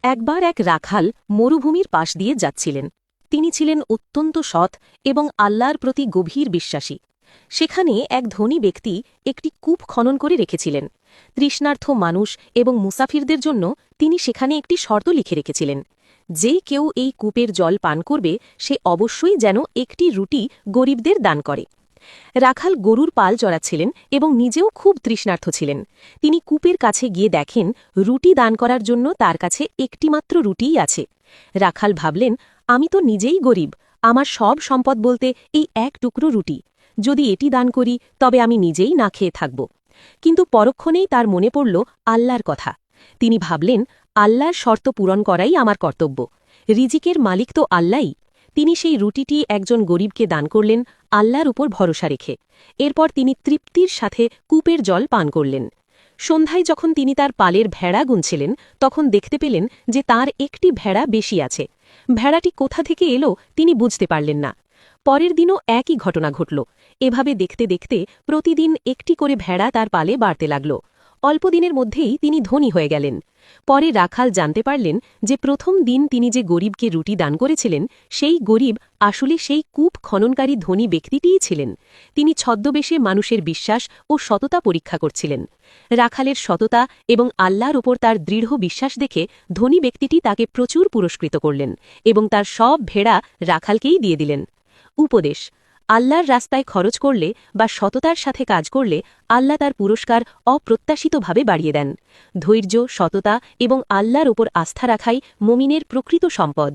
একবার এক রাখাল মরুভূমির পাশ দিয়ে যাচ্ছিলেন। তিনি ছিলেন অত্যন্ত সৎ এবং আল্লাহর প্রতি গভীর বিশ্বাসী। সেখানে এক ধনী ব্যক্তি একটি কূপ খনন করে রেখেছিলেন। তৃষ্ণার্থ মানুষ এবং মুসাফিরদের জন্য তিনি সেখানে একটি শর্ত লিখে রেখেছিলেন, যে কেউ এই কূপের জল পান করবে সে অবশ্যই যেন একটি রুটি গরিবদের দান করে। রাখাল গরুর পাল চড়াচ্ছিলেন এবং নিজেও খুব তৃষ্ণার্থ ছিলেন। তিনি কূপের কাছে গিয়ে দেখেন রুটি দান করার জন্য তার কাছে একটিমাত্র রুটিই আছে। রাখাল ভাবলেন, আমি তো নিজেই গরিব, আমার সব সম্পদ বলতে এই এক টুকরো রুটি। যদি এটি দান করি তবে আমি নিজেই না খেয়ে থাকব। কিন্তু পরক্ষণেই তার মনে পড়ল আল্লাহর কথা। তিনি ভাবলেন, আল্লাহর শর্ত পূরণ করাই আমার কর্তব্য। রিজিকের মালিক তো আল্লাহই। তিনি সেই রুটিটি একজন গরিবকে দান করলেন, আল্লাহর উপর ভরসা রেখে। এরপর তিনি তৃপ্তির সাথে কূপের জল পান করলেন। সন্ধ্যায় যখন তিনি তার পালের ভেড়া গুনছিলেন, তখন দেখতে পেলেন যে তার একটি ভেড়া বেশি আছে। ভেড়াটি কোথা থেকে এলো তিনি বুঝতে পারলেন না। পরের দিনও একই ঘটনা ঘটল। এভাবে দেখতে দেখতে প্রতিদিন একটি করে ভেড়া তার পালে বাড়তে লাগল। অল্পদিনের মধ্যেই তিনি ধনী হয়ে গেলেন। পরে রাখাল জানতে পারলেন যে প্রথম দিন তিনি যে গরিবকে রুটি দান করেছিলেন, সেই গরিব আসলে সেই কূপ খননকারী ধনী ব্যক্তিটিই ছিলেন। তিনি ছদ্মবেশে মানুষের বিশ্বাস ও সততা পরীক্ষা করছিলেন। রাখালের সততা এবং আল্লাহর ওপর তার দৃঢ় বিশ্বাস দেখে ধনী ব্যক্তিটি তাকে প্রচুর পুরস্কৃত করলেন এবং তার সব ভেড়া রাখালকেই দিয়ে দিলেন। উপদেশ: আল্লাহর রাস্তায় খরচ করলে বা সততার সাথে কাজ করলে আল্লাহ তার পুরস্কার অপ্রত্যাশিতভাবে বাড়িয়ে দেন। ধৈর্য, সততা এবং আল্লাহর ওপর আস্থা রাখাই মুমিনের প্রকৃত সম্পদ।